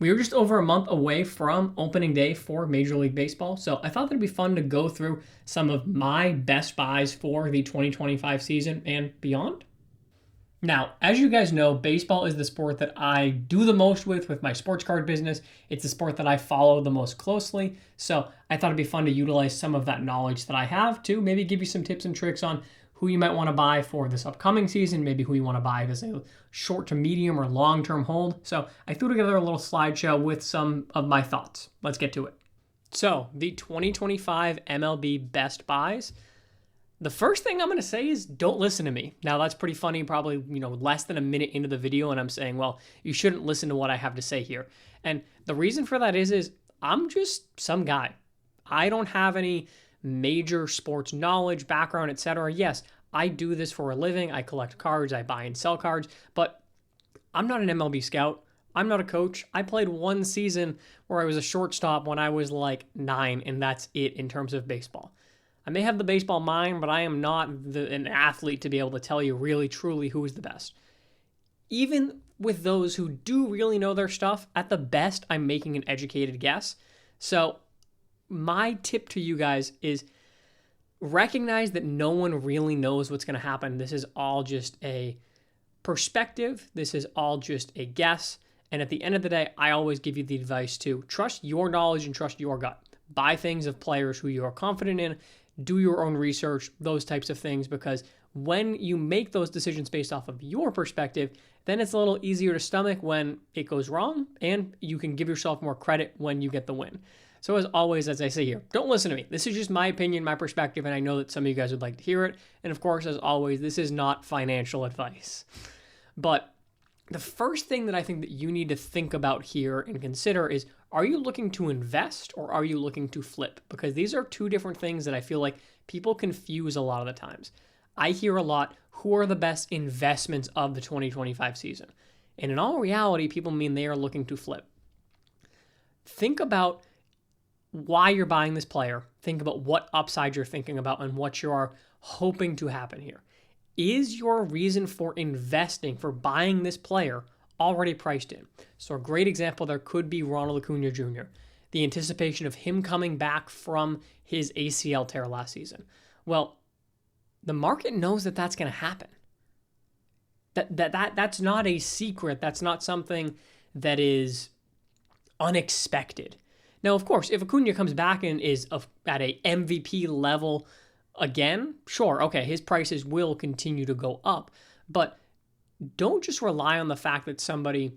We were just over a month away from opening day for Major League Baseball, so I thought it'd be fun to go through some of my best buys for the 2025 season and beyond. Now, as you guys know, baseball is the sport that I do the most with my sports card business. It's the sport that I follow the most closely. So I thought it'd be fun to utilize some of that knowledge that I have to maybe give you some tips and tricks on who you might want to buy for this upcoming season, maybe who you want to buy as a short to medium or long-term hold. So I threw together a little slideshow with some of my thoughts. Let's get to it. So the 2025 MLB best buys. The first thing I'm going to say is don't listen to me. Now that's pretty funny, probably, less than a minute into the video and I'm saying, well, you shouldn't listen to what I have to say here. And the reason for that is I'm just some guy. I don't have any major sports knowledge, background, etc. Yes, I do this for a living. I collect cards, I buy and sell cards, but I'm not an MLB scout. I'm not a coach. I played one season where I was a shortstop when I was like 9, and that's it in terms of baseball. I may have the baseball mind, but I am not an athlete to be able to tell you really, truly who is the best. Even with those who do really know their stuff, at the best, I'm making an educated guess. So my tip to you guys is recognize that no one really knows what's going to happen. This is all just a perspective. This is all just a guess. And at the end of the day, I always give you the advice to trust your knowledge and trust your gut. Buy things of players who you are confident in. Do your own research, those types of things, because when you make those decisions based off of your perspective, then it's a little easier to stomach when it goes wrong, and you can give yourself more credit when you get the win. So as always, as I say here, don't listen to me. This is just my opinion, my perspective, and I know that some of you guys would like to hear it. And of course, as always, this is not financial advice. But the first thing that I think that you need to think about here and consider is, are you looking to invest or are you looking to flip? Because these are two different things that I feel like people confuse a lot of the times. I hear a lot, who are the best investments of the 2025 season? And in all reality, people mean they are looking to flip. Think about why you're buying this player. Think about what upside you're thinking about and what you are hoping to happen here. Is your reason for investing, for buying this player, already priced in? So a great example there could be Ronald Acuna Jr., the anticipation of him coming back from his ACL tear last season. Well, the market knows that that's going to happen. That's not a secret. That's not something that is unexpected. Now, of course, if Acuna comes back and is at a MVP level again, sure, okay, his prices will continue to go up, but don't just rely on the fact that somebody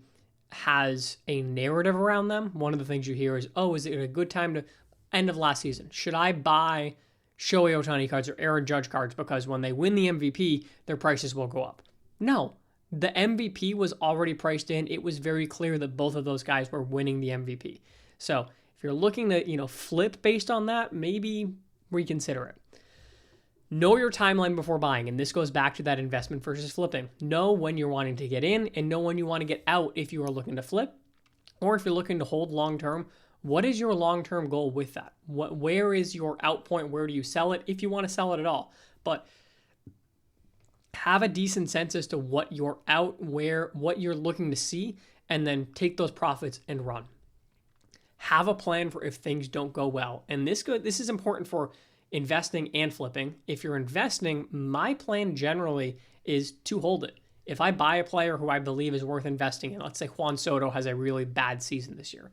has a narrative around them. One of the things you hear is, oh, is it a good time to end of last season? Should I buy Shohei Ohtani cards or Aaron Judge cards because when they win the MVP, their prices will go up? No, the MVP was already priced in. It was very clear that both of those guys were winning the MVP. So if you're looking to, flip based on that, maybe reconsider it. Know your timeline before buying, and this goes back to that investment versus flipping. Know when you're wanting to get in and know when you want to get out if you are looking to flip, or if you're looking to hold long-term. What is your long-term goal with that? Where is your out point? Where do you sell it if you want to sell it at all? But have a decent sense as to what you're out, what you're looking to see, and then take those profits and run. Have a plan for if things don't go well. And this is important for investing and flipping. If you're investing, my plan generally is to hold it. If I buy a player who I believe is worth investing in, let's say Juan Soto has a really bad season this year.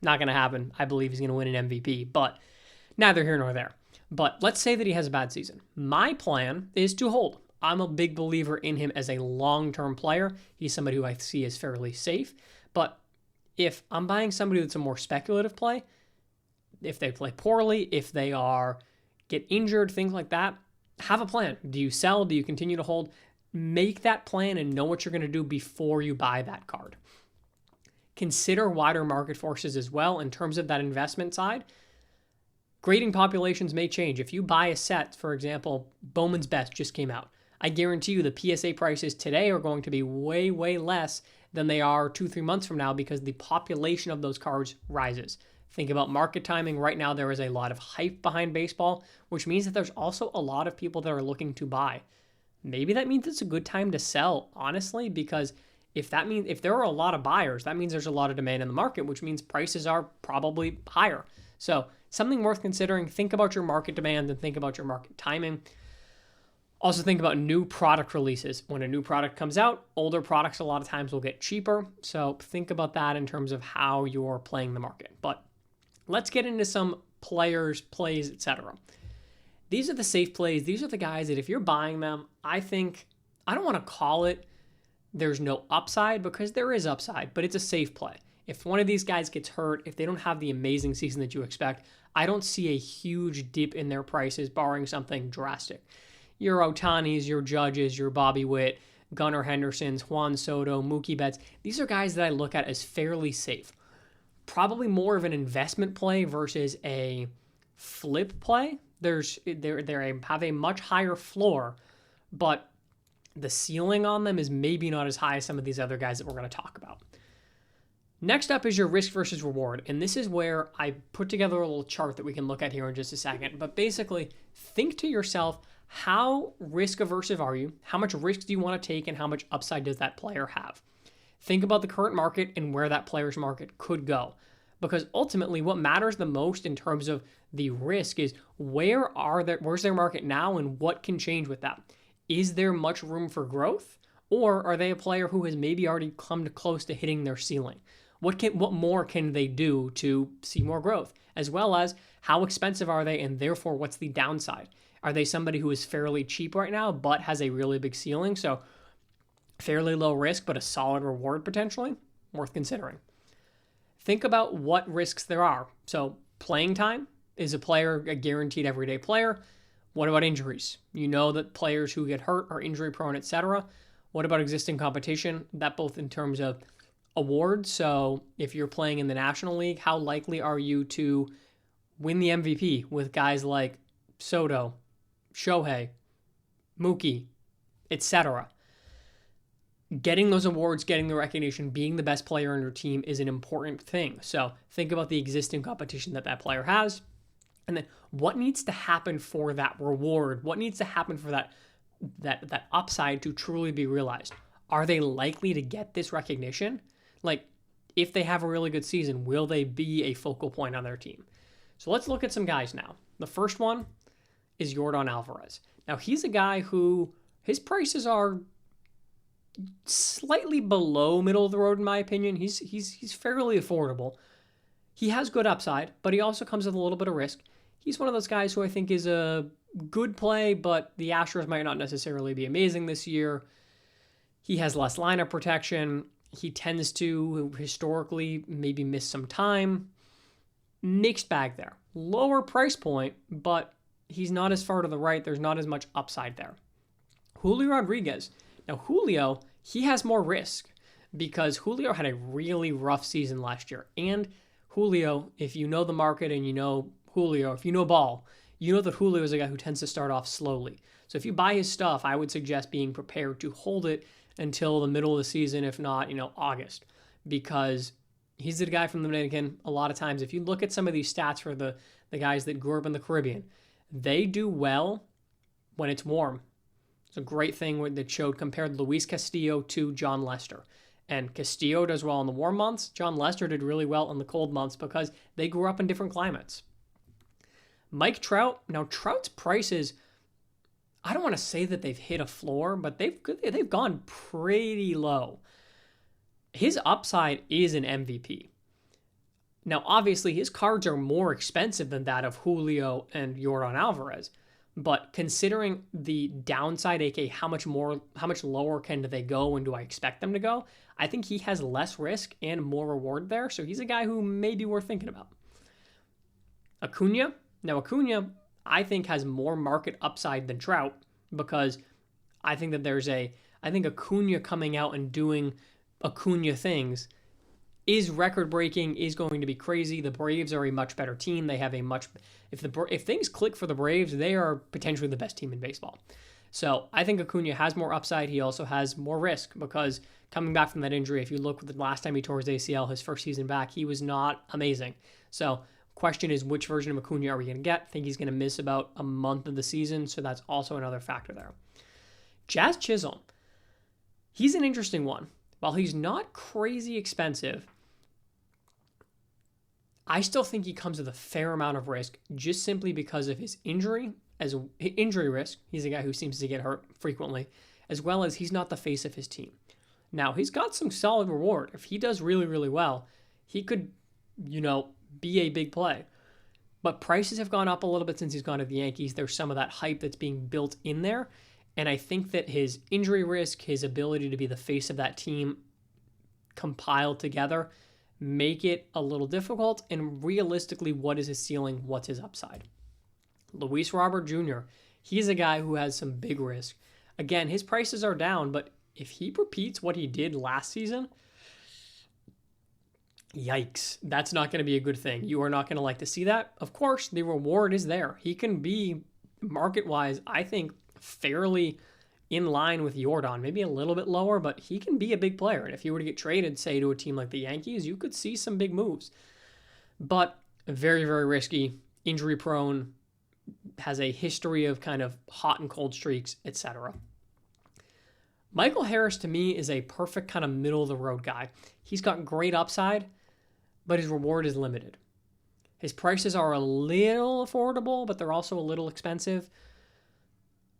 Not going to happen. I believe he's going to win an MVP, but neither here nor there. But let's say that he has a bad season. My plan is to hold. I'm a big believer in him as a long-term player. He's somebody who I see as fairly safe. But if I'm buying somebody that's a more speculative play, if they play poorly, if they get injured, things like that, have a plan. Do you sell? Do you continue to hold? Make that plan and know what you're going to do before you buy that card. Consider wider market forces as well in terms of that investment side. Grading populations may change. If you buy a set, for example, Bowman's Best just came out. I guarantee you the PSA prices today are going to be way, way less than they are 2-3 months from now because the population of those cards rises. Think about market timing. Right now, there is a lot of hype behind baseball, which means that there's also a lot of people that are looking to buy. Maybe that means it's a good time to sell, honestly, because If there are a lot of buyers, that means there's a lot of demand in the market, which means prices are probably higher. So something worth considering. Think about your market demand and think about your market timing. Also think about new product releases. When a new product comes out, older products a lot of times will get cheaper. So think about that in terms of how you're playing the market. But let's get into some players, plays, etc. These are the safe plays. These are the guys that if you're buying them, I don't want to call it there's no upside, because there is upside, but it's a safe play. If one of these guys gets hurt, if they don't have the amazing season that you expect, I don't see a huge dip in their prices, barring something drastic. Your Ohtanis, your Judges, your Bobby Witt, Gunnar Hendersons, Juan Soto, Mookie Betts, these are guys that I look at as fairly safe. Probably more of an investment play versus a flip play. They have a much higher floor, but the ceiling on them is maybe not as high as some of these other guys that we're going to talk about. Next up is your risk versus reward. And this is where I put together a little chart that we can look at here in just a second. But basically, think to yourself, how risk aversive are you? How much risk do you want to take, and how much upside does that player have? Think about the current market and where that player's market could go. Because ultimately, what matters the most in terms of the risk is where's their market now and what can change with that? Is there much room for growth? Or are they a player who has maybe already come close to hitting their ceiling? What more can they do to see more growth? As well as how expensive are they, and therefore what's the downside? Are they somebody who is fairly cheap right now but has a really big ceiling? So fairly low risk but a solid reward potentially? Worth considering. Think about what risks there are. So playing time. Is a player a guaranteed everyday player? What about injuries? You know that players who get hurt are injury prone, etc. What about existing competition? That both in terms of awards. So if you're playing in the National League, how likely are you to win the MVP with guys like Soto, Shohei, Mookie, etc.? Getting those awards, getting the recognition, being the best player on your team is an important thing. So think about the existing competition that player has. And then what needs to happen for that reward? What needs to happen for that upside to truly be realized? Are they likely to get this recognition? Like, if they have a really good season, will they be a focal point on their team? So let's look at some guys now. The first one is Yordan Alvarez. Now, he's a guy who his prices are slightly below middle of the road in my opinion. He's fairly affordable. He has good upside, but he also comes with a little bit of risk. He's one of those guys who I think is a good play, but the Astros might not necessarily be amazing this year. He has less lineup protection. He tends to historically maybe miss some time. Mixed bag there. Lower price point, but he's not as far to the right. There's not as much upside there. Julio Rodriguez. Now, Julio, he has more risk because Julio had a really rough season last year. And Julio, if you know the market and you know Julio, if you know ball, you know that Julio is a guy who tends to start off slowly. So if you buy his stuff, I would suggest being prepared to hold it until the middle of the season, if not, August, because he's the guy from the Dominican. A lot of times, if you look at some of these stats for the guys that grew up in the Caribbean, they do well when it's warm. It's a great thing that showed compared Luis Castillo to John Lester. And Castillo does well in the warm months. John Lester did really well in the cold months because they grew up in different climates. Mike Trout. Now, Trout's prices, I don't want to say that they've hit a floor, but they've gone pretty low. His upside is an MVP. Now, obviously, his cards are more expensive than that of Julio and Yordan Alvarez. But considering the downside, aka how much lower can they go and do I expect them to go, I think he has less risk and more reward there. So he's a guy who may be worth thinking about. Acuna. Now, Acuna, I think, has more market upside than Trout because I think that I think Acuna coming out and doing Acuna things is record-breaking, is going to be crazy. The Braves are a much better team. They have if things click for the Braves, they are potentially the best team in baseball. So I think Acuna has more upside. He also has more risk because coming back from that injury, if you look at the last time he tore his ACL, his first season back, he was not amazing. So question is, which version of Acuna are we going to get? I think he's going to miss about a month of the season, so that's also another factor there. Jazz Chisholm. He's an interesting one. while he's not crazy expensive, I still think he comes with a fair amount of risk just simply because of his injury risk. He's a guy who seems to get hurt frequently, as well as he's not the face of his team. Now, he's got some solid reward. If he does really, really well, he could, be a big play. But prices have gone up a little bit since he's gone to the Yankees. There's some of that hype that's being built in there. And I think that his injury risk, his ability to be the face of that team compiled together, make it a little difficult. And realistically, what is his ceiling? What's his upside? Luis Robert Jr., he's a guy who has some big risk. Again, his prices are down, but if he repeats what he did last season, yikes, that's not going to be a good thing. You are not going to like to see that. Of course, the reward is there. He can be, market-wise, I think, fairly in line with Jordan, maybe a little bit lower, but he can be a big player. And if he were to get traded, say, to a team like the Yankees, you could see some big moves. But very, very risky, injury-prone, has a history of kind of hot and cold streaks, etc. Michael Harris, to me, is a perfect kind of middle-of-the-road guy. He's got great upside, but his reward is limited. His prices are a little affordable, but they're also a little expensive.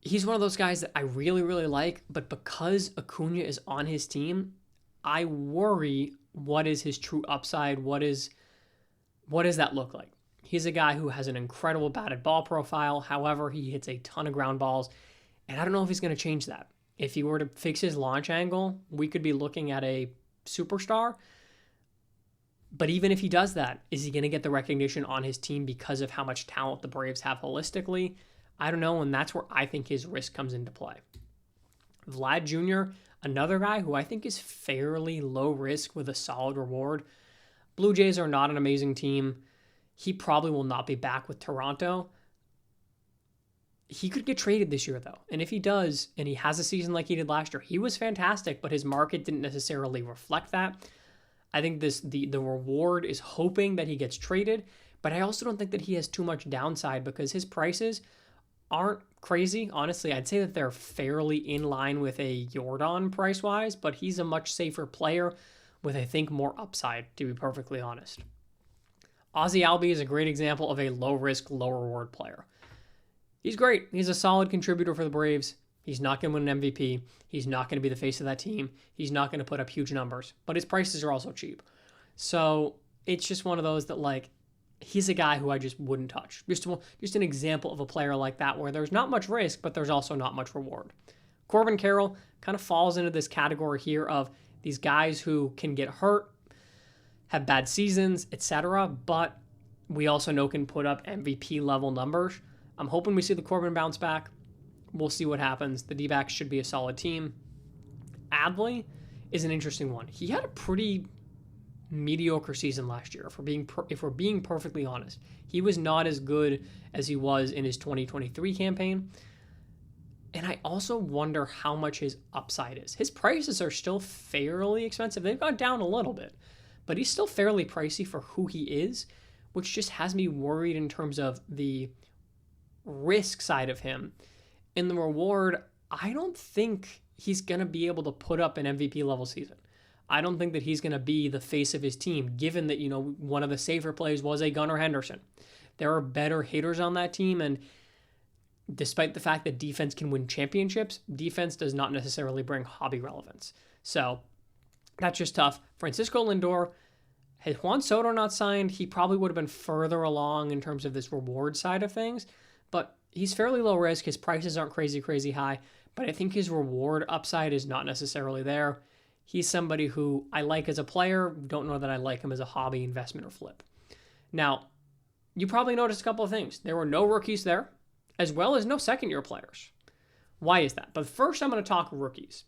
He's one of those guys that I really, really like, but because Acuna is on his team, I worry what is his true upside, what does that look like? He's a guy who has an incredible batted ball profile. However, he hits a ton of ground balls, and I don't know if he's going to change that. If he were to fix his launch angle, we could be looking at a superstar. But even if he does that, is he going to get the recognition on his team because of how much talent the Braves have holistically? I don't know, and that's where I think his risk comes into play. Vlad Jr., another guy who I think is fairly low risk with a solid reward. Blue Jays are not an amazing team. He probably will not be back with Toronto. He could get traded this year, though. And if he does, and he has a season like he did last year, he was fantastic, but his market didn't necessarily reflect that. I think the reward is hoping that he gets traded, but I also don't think that he has too much downside because his prices aren't crazy. Honestly, I'd say that they're fairly in line with a Jordan price-wise, but he's a much safer player with, I think, more upside, to be perfectly honest. Ozzie Albies is a great example of a low-risk, low-reward player. He's great. He's a solid contributor for the Braves. He's not going to win an MVP. He's not going to be the face of that team. He's not going to put up huge numbers, but his prices are also cheap. So it's just one of those that, he's a guy who I just wouldn't touch. Just an example of a player like that where there's not much risk, but there's also not much reward. Corbin Carroll kind of falls into this category here of these guys who can get hurt, have bad seasons, etc., but we also know can put up MVP level numbers. I'm hoping we see the Corbin bounce back. We'll see what happens. The D-backs should be a solid team. Adley is an interesting one. He had a pretty mediocre season last year, if we're being perfectly honest. He was not as good as he was in his 2023 campaign. And I also wonder how much his upside is. His prices are still fairly expensive. They've gone down a little bit, but he's still fairly pricey for who he is, which just has me worried in terms of the risk side of him. In the reward, I don't think he's going to be able to put up an MVP level season. I don't think that he's going to be the face of his team, given that, one of the safer plays was a Gunnar Henderson. There are better hitters on that team, and despite the fact that defense can win championships, defense does not necessarily bring hobby relevance. So that's just tough. Francisco Lindor, had Juan Soto not signed, he probably would have been further along in terms of this reward side of things, but he's fairly low risk. His prices aren't crazy, crazy high, but I think his reward upside is not necessarily there. He's somebody who I like as a player, don't know that I like him as a hobby, investment, or flip. Now, you probably noticed a couple of things. There were no rookies there, as well as no second-year players. Why is that? But first, I'm going to talk rookies.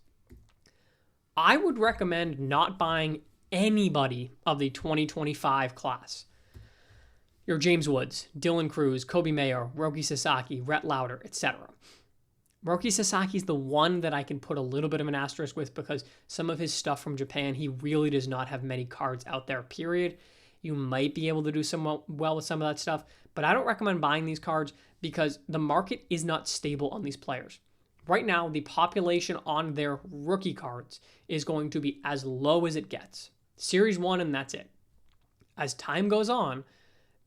I would recommend not buying anybody of the 2025 class. Your James Woods, Dylan Cruz, Kobe Mayo, Roki Sasaki, Rhett Lauder, etc. Roki Sasaki's the one that I can put a little bit of an asterisk with because some of his stuff from Japan, he really does not have many cards out there, period. You might be able to do well with some of that stuff, but I don't recommend buying these cards because the market is not stable on these players. Right now, the population on their rookie cards is going to be as low as it gets. Series 1, and that's it. As time goes on,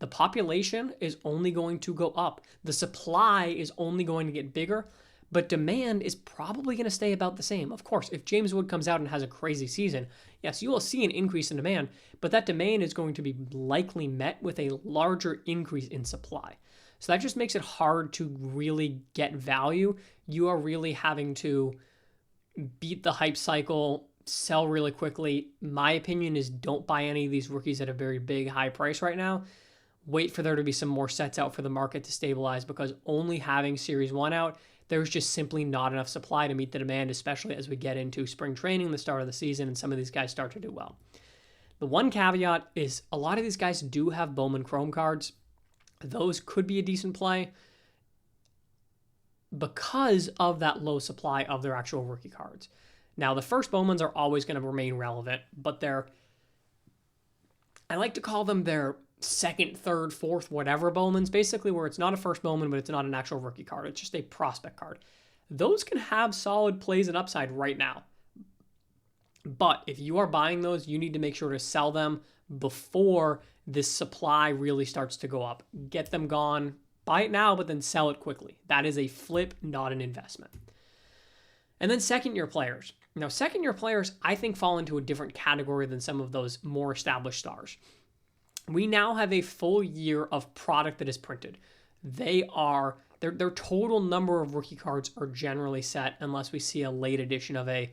the population is only going to go up. The supply is only going to get bigger, but demand is probably going to stay about the same. Of course, if James Wood comes out and has a crazy season, yes, you will see an increase in demand, but that demand is going to be likely met with a larger increase in supply. So that just makes it hard to really get value. You are really having to beat the hype cycle, sell really quickly. My opinion is don't buy any of these rookies at a very big high price right now. Wait for there to be some more sets out for the market to stabilize, because only having Series 1 out, there's just simply not enough supply to meet the demand, especially as we get into spring training, the start of the season, and some of these guys start to do well. The one caveat is a lot of these guys do have Bowman Chrome cards. Those could be a decent play because of that low supply of their actual rookie cards. Now, the first Bowmans are always going to remain relevant, but I like to call them their second, third, fourth, whatever Bowmans, basically where it's not a first Bowman, but it's not an actual rookie card. It's just a prospect card. Those can have solid plays and upside right now. But if you are buying those, you need to make sure to sell them before this supply really starts to go up. Get them gone, buy it now, but then sell it quickly. That is a flip, not an investment. And then second-year players. Now, second-year players, I think, fall into a different category than some of those more established stars. We now have a full year of product that is printed. Their total number of rookie cards are generally set unless we see a late edition of a,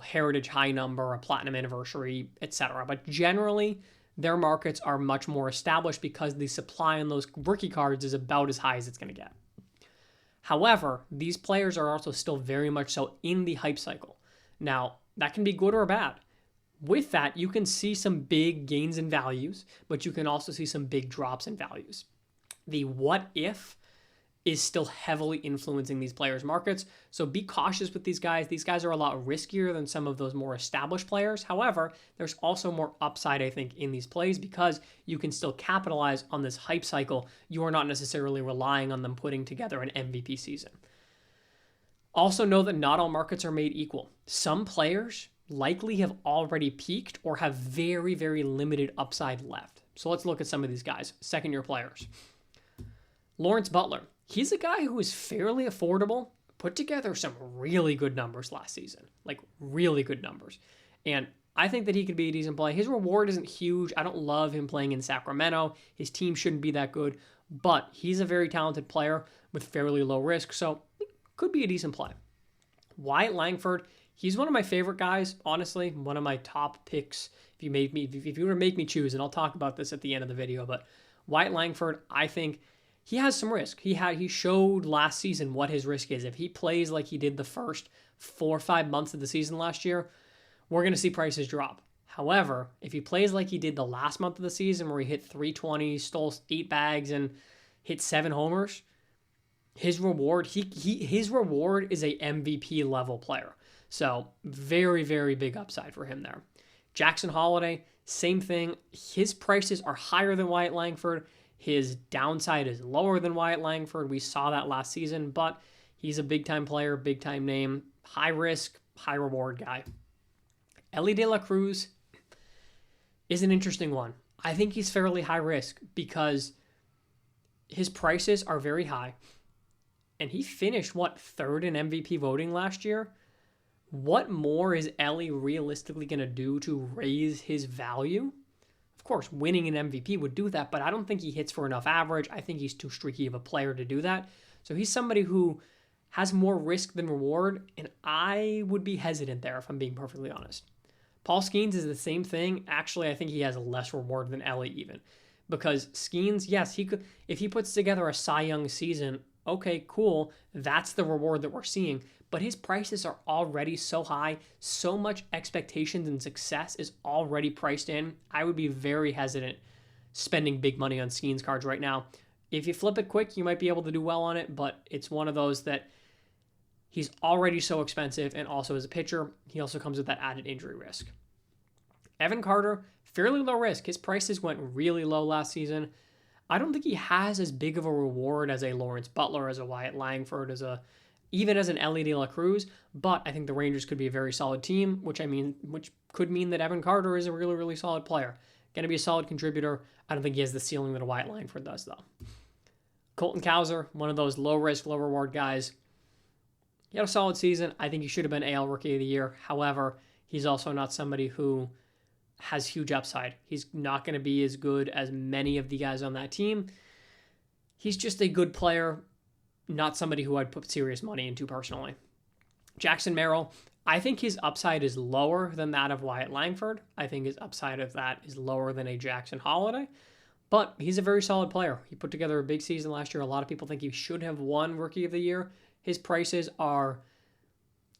heritage high number, a platinum anniversary, etc. But generally, their markets are much more established because the supply on those rookie cards is about as high as it's going to get. However, these players are also still very much so in the hype cycle. Now, that can be good or bad. With that, you can see some big gains in values, but you can also see some big drops in values. The what if is still heavily influencing these players' markets, so be cautious with these guys. These guys are a lot riskier than some of those more established players. However, there's also more upside, I think, in these plays because you can still capitalize on this hype cycle. You are not necessarily relying on them putting together an MVP season. Also know that not all markets are made equal. Some players likely have already peaked or have very, very limited upside left. So let's look at some of these guys, second-year players. Lawrence Butler. He's a guy who is fairly affordable, put together some really good numbers last season, like really good numbers. And I think that he could be a decent play. His reward isn't huge. I don't love him playing in Sacramento. His team shouldn't be that good, but he's a very talented player with fairly low risk, so it could be a decent play. Wyatt Langford. He's one of my favorite guys, honestly, one of my top picks. If you were to make me choose, and I'll talk about this at the end of the video, but Wyatt Langford, I think he has some risk. He showed last season what his risk is. If he plays like he did the first 4 or 5 months of the season last year, we're going to see prices drop. However, if he plays like he did the last month of the season where he hit 320, stole 8 bags, and hit 7 homers, his reward is a MVP level player. So very, very big upside for him there. Jackson Holiday, same thing. His prices are higher than Wyatt Langford. His downside is lower than Wyatt Langford. We saw that last season, but he's a big-time player, big-time name, high risk, high reward guy. Elly De La Cruz is an interesting one. I think he's fairly high risk because his prices are very high, and he finished, third in MVP voting last year? What more is Elly realistically going to do to raise his value? Of course, winning an MVP would do that, but I don't think he hits for enough average. I think he's too streaky of a player to do that. So he's somebody who has more risk than reward, and I would be hesitant there if I'm being perfectly honest. Paul Skeens is the same thing. Actually, I think he has less reward than Elly even. Because Skeens, yes, he could, if he puts together a Cy Young season, okay, cool, that's the reward that we're seeing. But his prices are already so high, so much expectations and success is already priced in. I would be very hesitant spending big money on Skeens cards right now. If you flip it quick, you might be able to do well on it, but it's one of those that he's already so expensive, and also as a pitcher, he also comes with that added injury risk. Evan Carter, fairly low risk. His prices went really low last season. I don't think he has as big of a reward as a Lawrence Butler, as a Wyatt Langford, as a even as an Ellie De La Cruz, but I think the Rangers could be a very solid team, which could mean that Evan Carter is a really, really solid player. Going to be a solid contributor. I don't think he has the ceiling that a Wyatt Langford does, though. Colton Cowser, one of those low-risk, low-reward guys. He had a solid season. I think he should have been AL Rookie of the Year. However, he's also not somebody who has huge upside. He's not going to be as good as many of the guys on that team. He's just a good player, not somebody who I'd put serious money into personally. Jackson Merrill, I think his upside is lower than that of Wyatt Langford. I think his upside of that is lower than a Jackson Holliday. But he's a very solid player. He put together a big season last year. A lot of people think he should have won Rookie of the Year. His prices are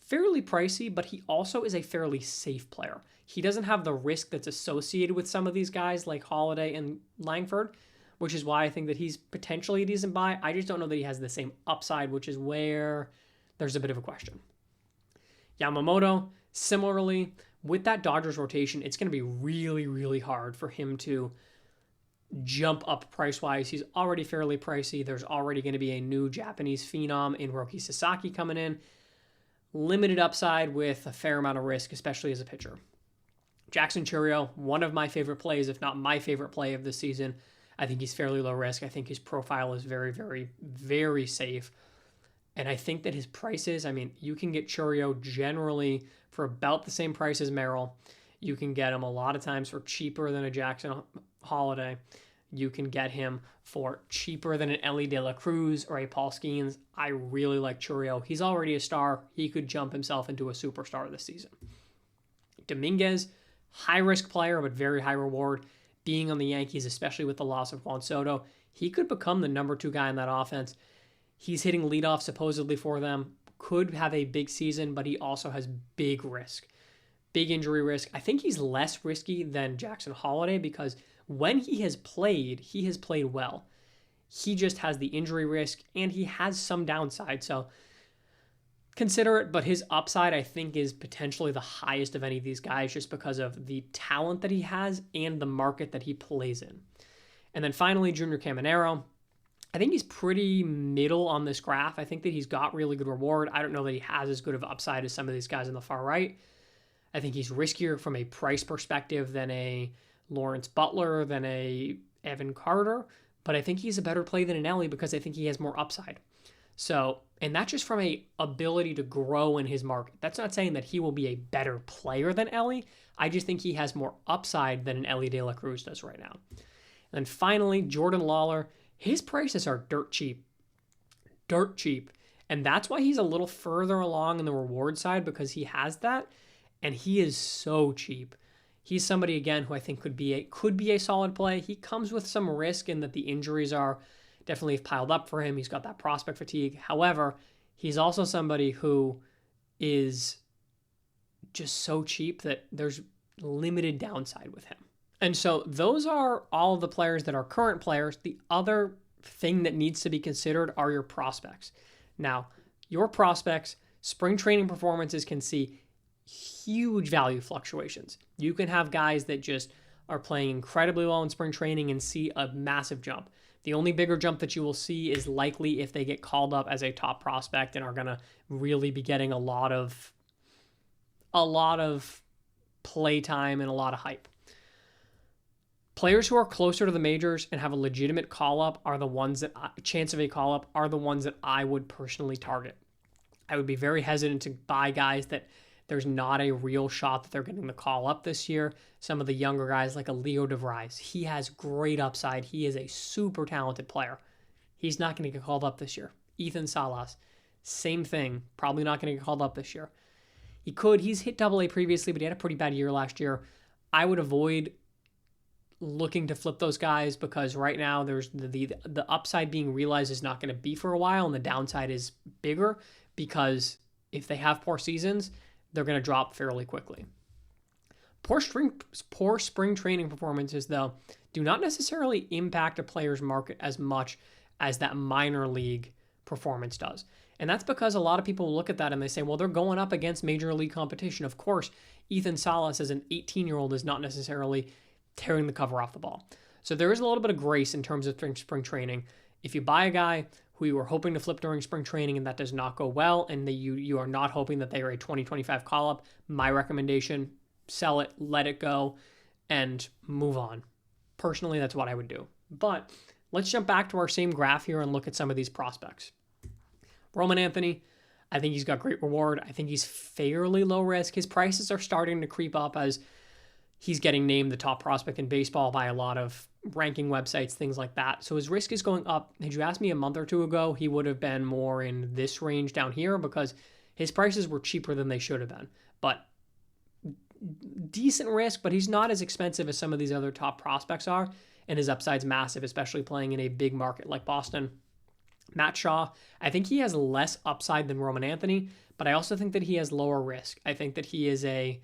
fairly pricey, but he also is a fairly safe player. He doesn't have the risk that's associated with some of these guys like Holliday and Langford, which is why I think that he's potentially a decent buy. I just don't know that he has the same upside, which is where there's a bit of a question. Yamamoto, similarly, with that Dodgers rotation, it's going to be really, really hard for him to jump up price-wise. He's already fairly pricey. There's already going to be a new Japanese phenom in Roki Sasaki coming in. Limited upside with a fair amount of risk, especially as a pitcher. Jackson Chourio, one of my favorite plays, if not my favorite play of the season. I think he's fairly low risk. I think his profile is very, very, very safe. And I think that his prices, you can get Chourio generally for about the same price as Merrill. You can get him a lot of times for cheaper than a Jackson Holliday. You can get him for cheaper than an Ellie De La Cruz or a Paul Skeens. I really like Chourio. He's already a star. He could jump himself into a superstar this season. Dominguez, high-risk player, but very high reward. Being on the Yankees, especially with the loss of Juan Soto, he could become the number 2 guy in that offense. He's hitting leadoff supposedly for them. Could have a big season, but he also has big risk. Big injury risk. I think he's less risky than Jackson Holliday because when he has played well. He just has the injury risk and he has some downside. So consider it, but his upside I think is potentially the highest of any of these guys just because of the talent that he has and the market that he plays in. And then finally, Junior Caminero. I think he's pretty middle on this graph. I think that he's got really good reward. I don't know that he has as good of upside as some of these guys on the far right. I think he's riskier from a price perspective than a Lawrence Butler, than a Evan Carter, but I think he's a better play than an Ellie because I think he has more upside. So, and that's just from a ability to grow in his market. That's not saying that he will be a better player than Ellie. I just think he has more upside than an Ellie De La Cruz does right now. And then finally, Jordan Lawler. His prices are dirt cheap. And that's why he's a little further along in the reward side because he has that. And he is so cheap. He's somebody, again, who I think could be a solid play. He comes with some risk in that the injuries are definitely piled up for him. He's got that prospect fatigue. However, he's also somebody who is just so cheap that there's limited downside with him. And so those are all of the players that are current players. The other thing that needs to be considered are your prospects. Now, your prospects, spring training performances can see huge value fluctuations. You can have guys that just are playing incredibly well in spring training and see a massive jump. The only bigger jump that you will see is likely if they get called up as a top prospect and are going to really be getting a lot of play time and a lot of hype. Players who are closer to the majors and have a legitimate call-up are the ones that chance of a call-up are the ones that I would personally target. I would be very hesitant to buy guys that there's not a real shot that they're getting the call-up this year. Some of the younger guys like a Leo DeVries, he has great upside. He is a super talented player. He's not going to get called up this year. Ethan Salas, same thing. Probably not going to get called up this year. He's hit AA previously, but he had a pretty bad year last year. I would avoid looking to flip those guys because right now there's the upside being realized is not going to be for a while and the downside is bigger because if they have poor seasons, they're going to drop fairly quickly. Poor spring training performances, though, do not necessarily impact a player's market as much as that minor league performance does. And that's because a lot of people look at that and they say, well, they're going up against major league competition. Of course, Ethan Salas as an 18-year-old is not necessarily tearing the cover off the ball. So there is a little bit of grace in terms of spring training. If you buy a guy who you were hoping to flip during spring training and that does not go well, and that you are not hoping that they are a 2025 call-up, my recommendation, sell it, let it go, and move on. Personally, that's what I would do. But let's jump back to our same graph here and look at some of these prospects. Roman Anthony, I think he's got great reward. I think he's fairly low risk. His prices are starting to creep up as he's getting named the top prospect in baseball by a lot of ranking websites, things like that. So his risk is going up. Had you asked me a month or two ago, he would have been more in this range down here because his prices were cheaper than they should have been. But decent risk, but he's not as expensive as some of these other top prospects are. And his upside's massive, especially playing in a big market like Boston. Matt Shaw, I think he has less upside than Roman Anthony, but I also think that he has lower risk. I think that he has a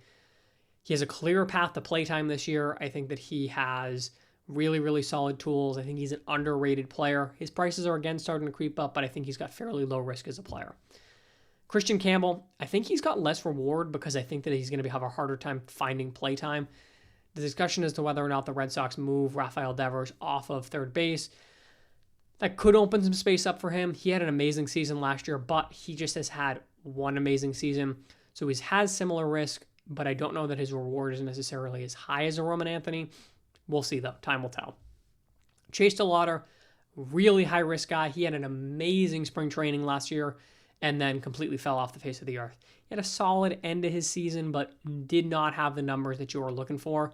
clearer path to playtime this year. I think that he has really, really solid tools. I think he's an underrated player. His prices are again starting to creep up, but I think he's got fairly low risk as a player. Christian Campbell, I think he's got less reward because I think that he's going to have a harder time finding playtime. The discussion as to whether or not the Red Sox move Rafael Devers off of third base, that could open some space up for him. He had an amazing season last year, but he just has had one amazing season. So he has similar risk, but I don't know that his reward is necessarily as high as a Roman Anthony. We'll see, though. Time will tell. Chase DeLauter, really high-risk guy. He had an amazing spring training last year and then completely fell off the face of the earth. He had a solid end to his season, but did not have the numbers that you were looking for,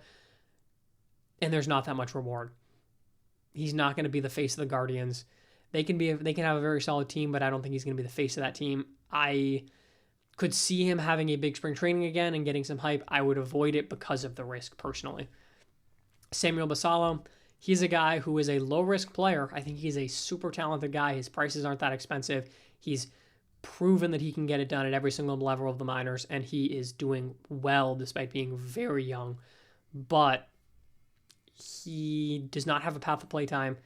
and there's not that much reward. He's not going to be the face of the Guardians. They can have a very solid team, but I don't think he's going to be the face of that team. I could see him having a big spring training again and getting some hype. I would avoid it because of the risk personally. Samuel Basallo, he's a guy who is a low-risk player. I think he's a super talented guy. His prices aren't that expensive. He's proven that he can get it done at every single level of the minors, and he is doing well despite being very young. But he does not have a path to playtime,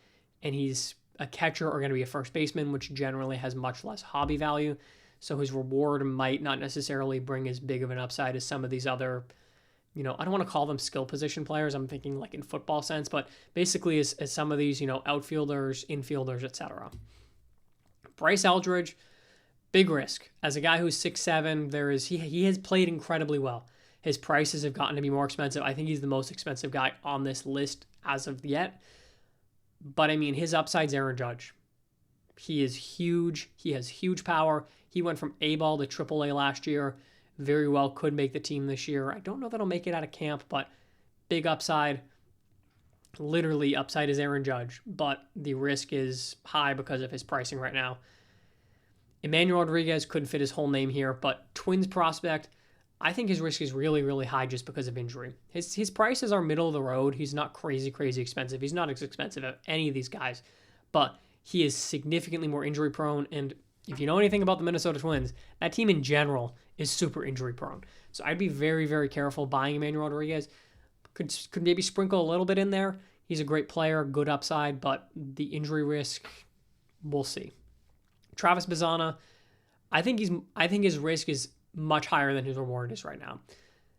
and he's a catcher or going to be a first baseman, which generally has much less hobby value. So his reward might not necessarily bring as big of an upside as some of these other, I don't want to call them skill position players. I'm thinking like in football sense, but basically as some of these, outfielders, infielders, etc. Bryce Eldridge, big risk. As a guy who's 6'7", he has played incredibly well. His prices have gotten to be more expensive. I think he's the most expensive guy on this list as of yet. But, his upside's Aaron Judge. He is huge. He has huge power. He went from A-ball to AAA last year. Very well could make the team this year. I don't know that he'll make it out of camp, but big upside. Literally, upside is Aaron Judge, but the risk is high because of his pricing right now. Emmanuel Rodriguez couldn't fit his whole name here, but Twins prospect, I think his risk is really, really high just because of injury. His prices are middle of the road. He's not crazy, crazy expensive. He's not as expensive as any of these guys, but he is significantly more injury prone. And if you know anything about the Minnesota Twins, that team in general is super injury prone. So I'd be very, very careful buying Emmanuel Rodriguez. Could maybe sprinkle a little bit in there. He's a great player, good upside, but the injury risk, we'll see. Travis Bazzana, I think his risk is much higher than his reward is right now.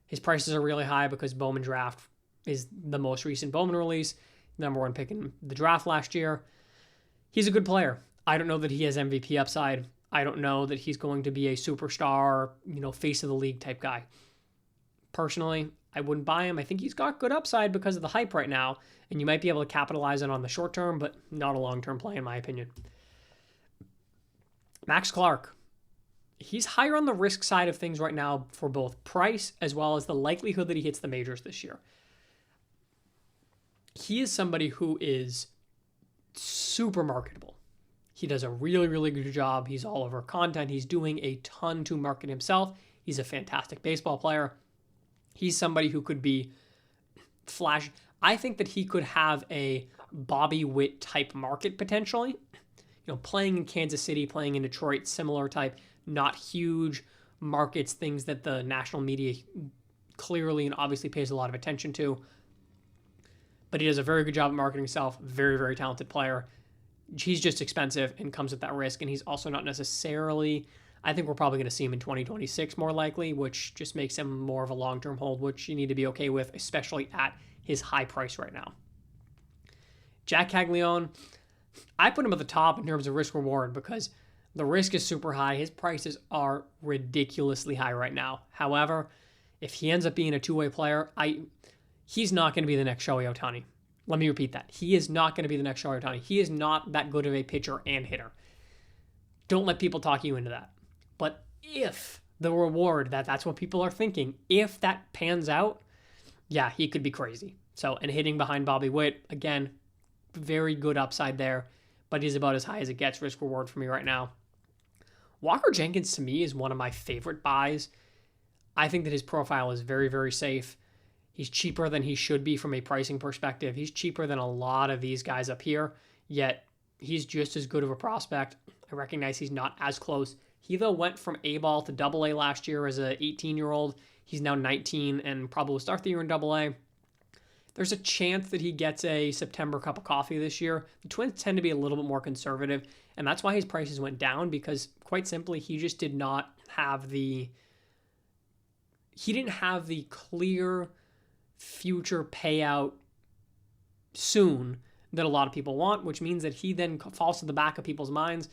His prices are really high because Bowman Draft is the most recent Bowman release, number one pick in the draft last year. He's a good player. I don't know that he has MVP upside. I don't know that he's going to be a superstar, face of the league type guy. Personally, I wouldn't buy him. I think he's got good upside because of the hype right now, and you might be able to capitalize on the short term, but not a long-term play in my opinion. Max Clark. He's higher on the risk side of things right now for both price as well as the likelihood that he hits the majors this year. He is somebody who is super marketable. He does a really, really good job. He's all over content. He's doing a ton to market himself. He's a fantastic baseball player. He's somebody who could be flash. I think that he could have a Bobby Witt type market potentially. Playing in Kansas City, playing in Detroit, similar type, not huge markets, things that the national media clearly and obviously pays a lot of attention to. But he does a very good job at marketing himself. Very, very talented player. He's just expensive and comes with that risk. And he's also not necessarily, I think we're probably going to see him in 2026 more likely, which just makes him more of a long-term hold, which you need to be okay with, especially at his high price right now. Jack Caglione, I put him at the top in terms of risk reward because the risk is super high. His prices are ridiculously high right now. However, if he ends up being a two-way player, he's not going to be the next Shohei Ohtani. Let me repeat that. He is not going to be the next Shohei Ohtani. He is not that good of a pitcher and hitter. Don't let people talk you into that. But if the reward, that's what people are thinking, if that pans out, yeah, he could be crazy. So, and hitting behind Bobby Witt, again, very good upside there, but he's about as high as it gets risk reward for me right now. Walker Jenkins, to me, is one of my favorite buys. I think that his profile is very, very safe. He's cheaper than he should be from a pricing perspective. He's cheaper than a lot of these guys up here, yet he's just as good of a prospect. I recognize he's not as close. He, though, went from A-ball to AA last year as an 18-year-old. He's now 19 and probably will start the year in AA. There's a chance that he gets a September cup of coffee this year. The Twins tend to be a little bit more conservative, and that's why his prices went down, because quite simply, he just did not have the clear future payout soon that a lot of people want, which means that he then falls to the back of people's minds,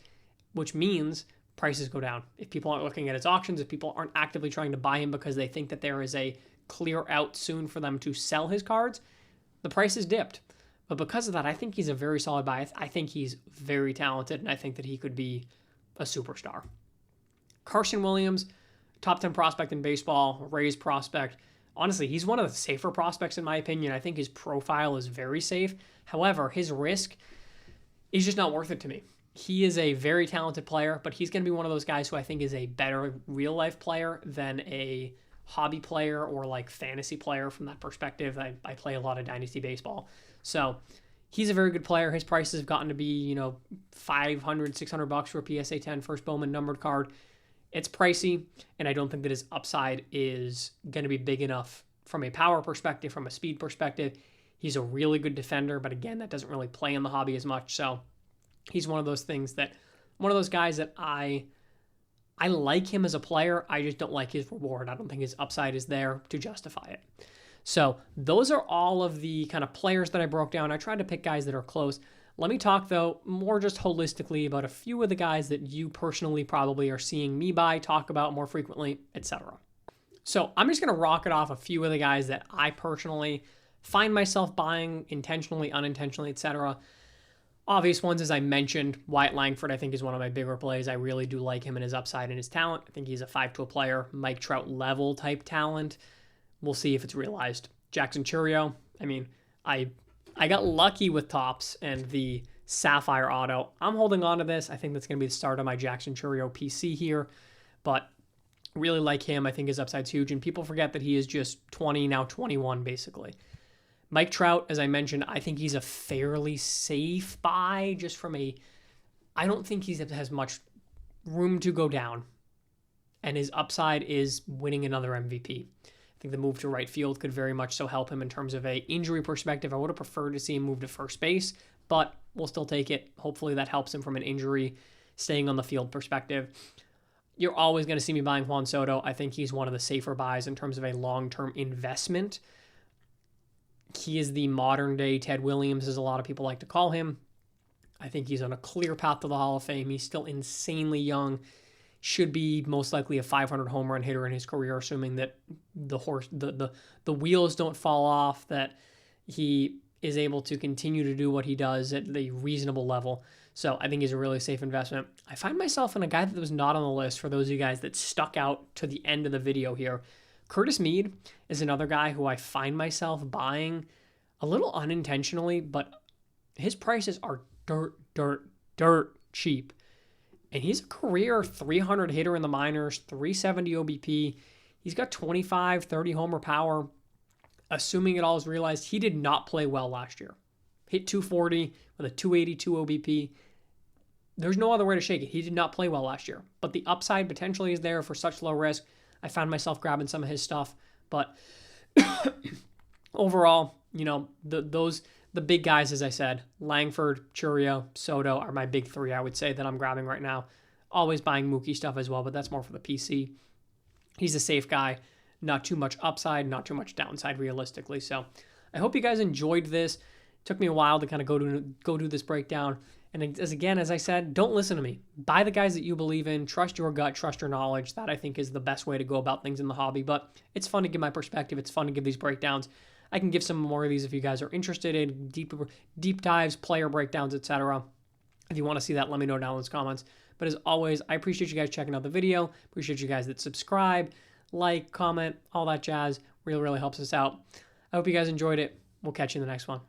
which means prices go down. If people aren't looking at his auctions, if people aren't actively trying to buy him because they think that there is a clear out soon for them to sell his cards, the price is dipped. But because of that, I think he's a very solid buy. I think he's very talented, and I think that he could be a superstar. Carson Williams, top 10 prospect in baseball, Rays prospect. Honestly, he's one of the safer prospects in my opinion. I think his profile is very safe. However, his risk is just not worth it to me. He is a very talented player, but he's going to be one of those guys who I think is a better real-life player than a hobby player or like fantasy player from that perspective. I play a lot of Dynasty baseball. So he's a very good player. His prices have gotten to be, $500, $600 for a PSA 10 first Bowman numbered card. It's pricey, and I don't think that his upside is going to be big enough from a power perspective, from a speed perspective. He's a really good defender, but again, that doesn't really play in the hobby as much. So he's one of those guys that I like him as a player. I just don't like his reward. I don't think his upside is there to justify it. So those are all of the kind of players that I broke down. I tried to pick guys that are close. Let me talk, though, more just holistically about a few of the guys that you personally probably are seeing me buy, talk about more frequently, etc. So I'm just going to rocket off a few of the guys that I personally find myself buying intentionally, unintentionally, etc. Obvious ones, as I mentioned, Wyatt Langford, I think, is one of my bigger plays. I really do like him and his upside and his talent. I think he's a 5-tool player, Mike Trout level type talent. We'll see if it's realized. Jackson Chourio, I got lucky with Topps and the Sapphire Auto. I'm holding on to this. I think that's going to be the start of my Jackson Chourio PC here, but really like him. I think his upside's huge, and people forget that he is just 20, now 21, basically. Mike Trout, as I mentioned, I think he's a fairly safe buy just from I don't think he has much room to go down, and his upside is winning another MVP. I think the move to right field could very much so help him in terms of a injury perspective. I would have preferred to see him move to first base, but we'll still take it. Hopefully that helps him from an injury, staying on the field perspective. You're always going to see me buying Juan Soto. I think he's one of the safer buys in terms of a long-term investment. He is the modern-day Ted Williams, as a lot of people like to call him. I think he's on a clear path to the Hall of Fame. He's still insanely young. Should be most likely a 500 home run hitter in his career, assuming that the wheels don't fall off, that he is able to continue to do what he does at the reasonable level. So I think he's a really safe investment. I find myself in a guy that was not on the list for those of you guys that stuck out to the end of the video here. Curtis Mead is another guy who I find myself buying a little unintentionally, but his prices are dirt cheap. And he's a career 300 hitter in the minors, 370 OBP. He's got 25, 30 homer power. Assuming it all is realized, he did not play well last year. Hit 240 with a 282 OBP. There's no other way to shake it. He did not play well last year. But the upside potentially is there for such low risk. I found myself grabbing some of his stuff. But overall, the big guys, as I said, Langford, Chourio, Soto are my big three, I would say, that I'm grabbing right now. Always buying Mookie stuff as well, but that's more for the PC. He's a safe guy. Not too much upside, not too much downside realistically. So I hope you guys enjoyed this. Took me a while to kind of go do this breakdown. And as I said, don't listen to me. Buy the guys that you believe in. Trust your gut. Trust your knowledge. That, I think, is the best way to go about things in the hobby. But it's fun to give my perspective. It's fun to give these breakdowns. I can give some more of these if you guys are interested in deep dives, player breakdowns, etc. If you want to see that, let me know down in the comments. But as always, I appreciate you guys checking out the video. Appreciate you guys that subscribe, like, comment, all that jazz. Really, really helps us out. I hope you guys enjoyed it. We'll catch you in the next one.